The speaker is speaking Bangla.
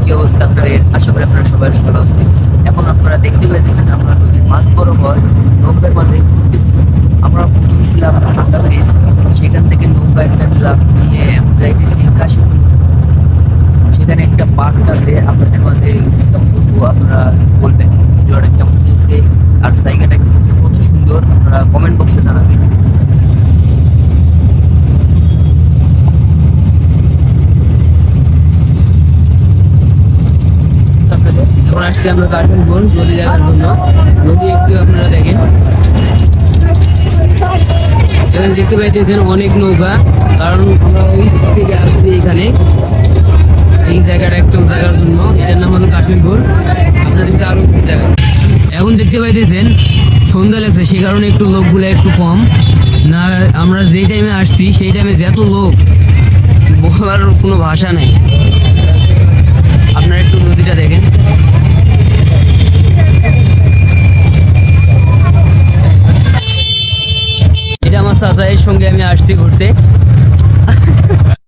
কি অবস্থা আপনাদের? আশা করি আপনারা সবাই অনেক ভালো আছে। এখন আপনারা দেখতে পেয়েছেন আমরা নদীর মাছ বরাবর নৌকার মাঝে ঘুরতেছি। আমরা ঘুরতে গেছিলাম ভাঙ্গা ব্রিজ, সেখান থেকে নৌকা একটা নিলাম, নিয়ে এখন যাইতেছি কাশীপুর। সেখানে একটা পার্ক আছে, আপনাদের মাঝে উপস্থাপন করবো। আপনারা বলবেন ভিডিওটা কেমন হয়েছে আর জায়গাটা কত সুন্দর, আপনারা কমেন্ট বক্সে জানাবেন। এখন আসছি আমরা কাশীপুর নদী দেখার জন্য। নদী একটু আপনারা দেখেন, এখানে দেখতে পাইতেছেন অনেক নৌকা, কারণ আমরা ওই থেকে আসছি এখানে এই জায়গাটা একটু দেখার জন্য। এটার নাম হলো কাশীপুর। আপনাদেরকে আরো দেখান। এখন দেখতে পাইতেছেন সন্ধ্যা লাগছে, সে কারণে একটু লোকগুলো একটু কম। না আমরা যেই টাইমে আসছি সেই টাইমে যত লোক, বলার কোনো ভাষা নাই। আপনারা একটু নদীটা দেখেন। এটা আমার চাচাইয়ের সঙ্গে আমি আসছি ঘুরতে।